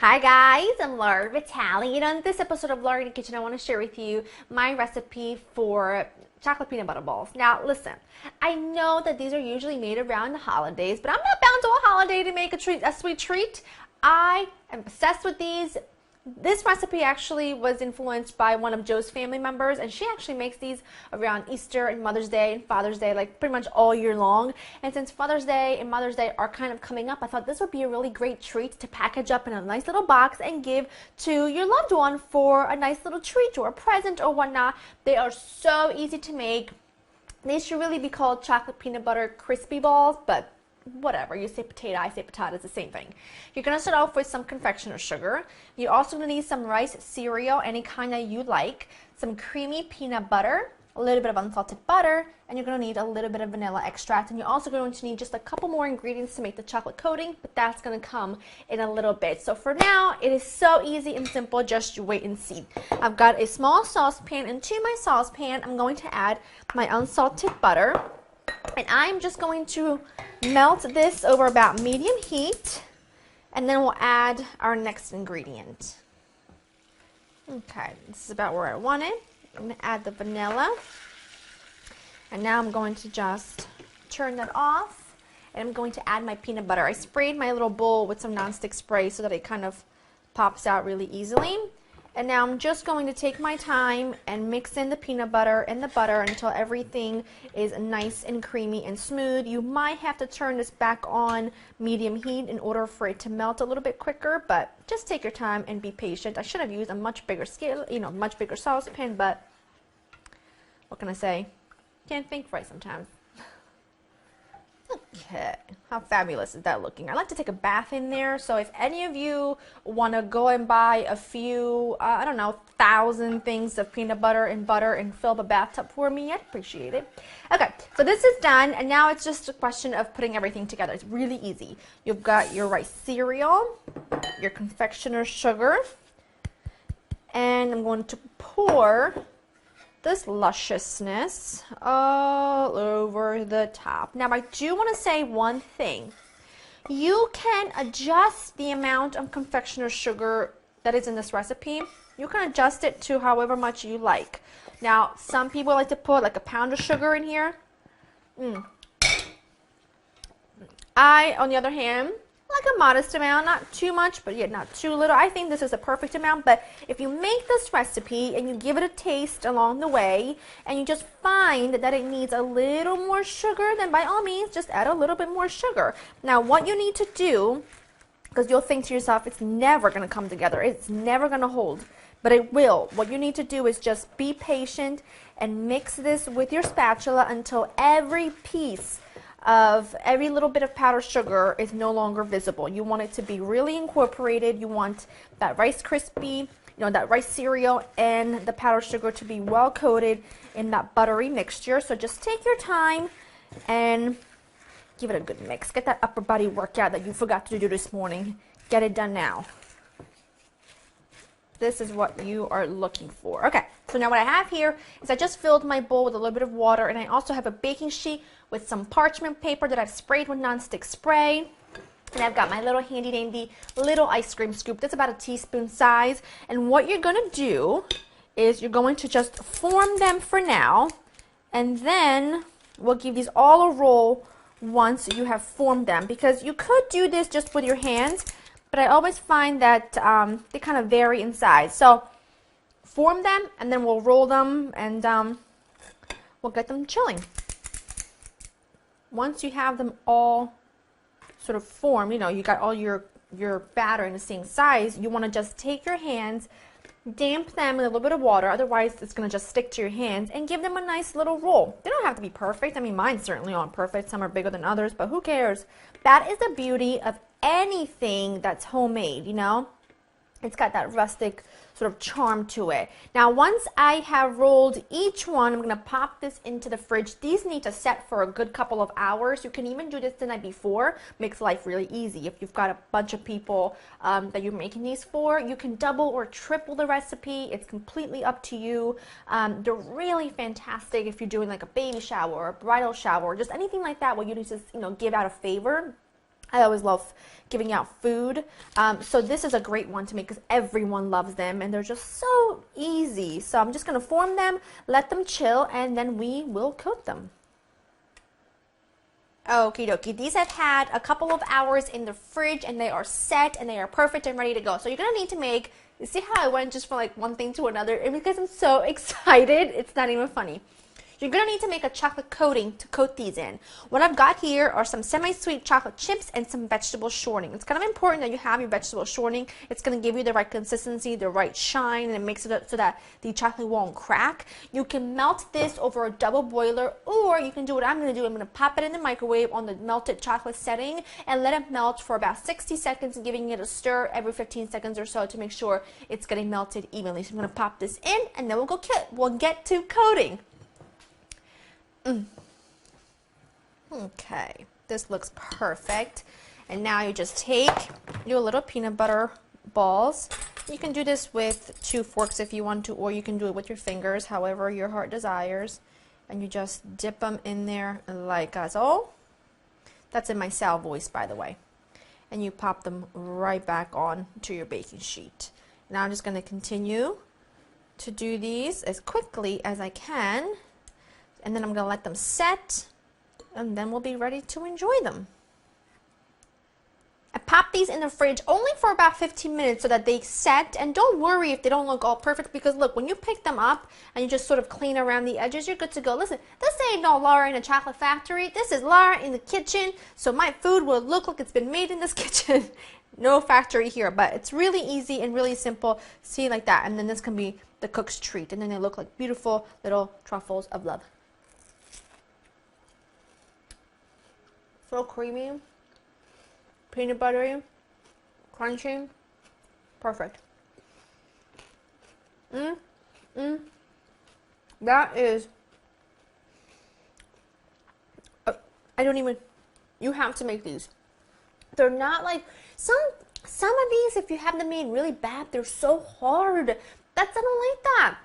Hi guys, I'm Laura Vitale, and on this episode of Laura in the Kitchen, I want to share with you my recipe for chocolate peanut butter balls. Now listen, I know that these are usually made around the holidays, but I'm not bound to a holiday to make a sweet treat. I am obsessed with these. This recipe actually was influenced by one of Joe's family members, and she actually makes these around Easter and Mother's Day and Father's Day, like pretty much all year long. And since Father's Day and Mother's Day are kind of coming up, I thought this would be a really great treat to package up in a nice little box and give to your loved one for a nice little treat or a present or whatnot. They are so easy to make. These should really be called chocolate peanut butter crispy balls, but whatever, you say potato, I say potato, it's the same thing. You're going to start off with some confectioner sugar. You're also going to need some rice cereal, any kind that you like, some creamy peanut butter, a little bit of unsalted butter, and you're going to need a little bit of vanilla extract. And you're also going to need just a couple more ingredients to make the chocolate coating, but that's going to come in a little bit. So for now, it is so easy and simple, just you wait and see. I've got a small saucepan, and to my saucepan, I'm going to add my unsalted butter. And I'm just going to melt this over about medium heat, and then we'll add our next ingredient. Okay, this is about where I want it. I'm going to add the vanilla, and now I'm going to just turn that off, and I'm going to add my peanut butter. I sprayed my little bowl with some nonstick spray so that it kind of pops out really easily. And now I'm just going to take my time and mix in the peanut butter and the butter until everything is nice and creamy and smooth. You might have to turn this back on medium heat in order for it to melt a little bit quicker, but just take your time and be patient. I should have used a much bigger scale, much bigger saucepan, but what can I say? Can't think right sometimes. Okay, how fabulous is that looking? I like to take a bath in there, so if any of you want to go and buy a few, I don't know, 1,000 things of peanut butter and fill the bathtub for me, I'd appreciate it. Okay, so this is done, and now it's just a question of putting everything together. It's really easy. You've got your rice cereal, your confectioner sugar, and I'm going to pour this lusciousness all over the top. Now I do want to say one thing. You can adjust the amount of confectioner sugar that is in this recipe. You can adjust it to however much you like. Now some people like to put like a pound of sugar in here. I, on the other hand, like a modest amount, not too much, but yet not too little. I think this is a perfect amount, but if you make this recipe and you give it a taste along the way, and you just find that it needs a little more sugar, then by all means, just add a little bit more sugar. Now, what you need to do, because you'll think to yourself, it's never going to come together, it's never going to hold, but it will. What you need to do is just be patient and mix this with your spatula until every piece of every little bit of powdered sugar is no longer visible. You want it to be really incorporated. You want that Rice Krispie, that rice cereal and the powdered sugar to be well coated in that buttery mixture. So just take your time and give it a good mix. Get that upper body workout that you forgot to do this morning. Get it done now. This is what you are looking for. Okay, so now what I have here is I just filled my bowl with a little bit of water, and I also have a baking sheet with some parchment paper that I've sprayed with nonstick spray. And I've got my little handy dandy little ice cream scoop that's about a teaspoon size. And what you're going to do is you're going to just form them for now, and then we'll give these all a roll once you have formed them, because you could do this just with your hands, but I always find that they kind of vary in size. So form them, and then we'll roll them, and we'll get them chilling. Once you have them all sort of formed, you got all your batter in the same size, you want to just take your hands, damp them in a little bit of water, otherwise it's going to just stick to your hands, and give them a nice little roll. They don't have to be perfect. I mean, mine certainly aren't perfect. Some are bigger than others, but who cares? That is the beauty of anything that's homemade, It's got that rustic sort of charm to it. Now, once I have rolled each one, I'm going to pop this into the fridge. These need to set for a good couple of hours. You can even do this the night before. Makes life really easy. If you've got a bunch of people that you're making these for, you can double or triple the recipe. It's completely up to you. They're really fantastic if you're doing like a baby shower or a bridal shower, or just anything like that where you need to, give out a favor. I always love giving out food. So this is a great one to make because everyone loves them and they're just so easy. So I'm just going to form them, let them chill, and then we will coat them. Okie dokie, these have had a couple of hours in the fridge and they are set and they are perfect and ready to go. So you're going to need to make, you see how I went just from like one thing to another? And because I'm so excited, it's not even funny. You're going to need to make a chocolate coating to coat these in. What I've got here are some semi-sweet chocolate chips and some vegetable shortening. It's kind of important that you have your vegetable shortening. It's going to give you the right consistency, the right shine, and it makes it so that the chocolate won't crack. You can melt this over a double boiler, or you can do what I'm going to do. I'm going to pop it in the microwave on the melted chocolate setting and let it melt for about 60 seconds, giving it a stir every 15 seconds or so to make sure it's getting melted evenly. So I'm going to pop this in, and then we'll get to coating. Okay, this looks perfect. And now you just take your little peanut butter balls. You can do this with 2 forks if you want to, or you can do it with your fingers, however your heart desires. And you just dip them in there like so. That's in my Sal voice, by the way. And you pop them right back on to your baking sheet. Now I'm just going to continue to do these as quickly as I can. And then I'm going to let them set, and then we'll be ready to enjoy them. I pop these in the fridge only for about 15 minutes so that they set, and don't worry if they don't look all perfect, because look, when you pick them up and you just sort of clean around the edges, you're good to go. Listen, this ain't no Laura in a chocolate factory. This is Laura in the kitchen, so my food will look like it's been made in this kitchen. No factory here, but it's really easy and really simple. See, like that, and then this can be the cook's treat, and then they look like beautiful little truffles of love. So creamy, peanut buttery, crunchy, perfect. That is, I don't even, you have to make these. They're not like, some of these, if you have them made really bad, they're so hard. I don't like that.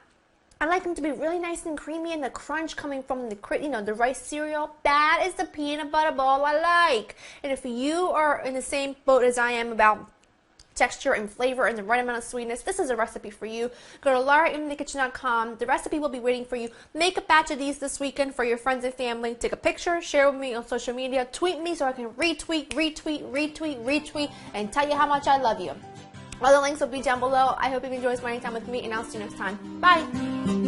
I like them to be really nice and creamy, and the crunch coming from the rice cereal. That is the peanut butter ball I like. And if you are in the same boat as I am about texture and flavor and the right amount of sweetness, this is a recipe for you. Go to laurainthekitchen.com. The recipe will be waiting for you. Make a batch of these this weekend for your friends and family. Take a picture, share with me on social media, tweet me so I can retweet, and tell you how much I love you. All the links will be down below. I hope you enjoy spending time with me, and I'll see you next time. Bye!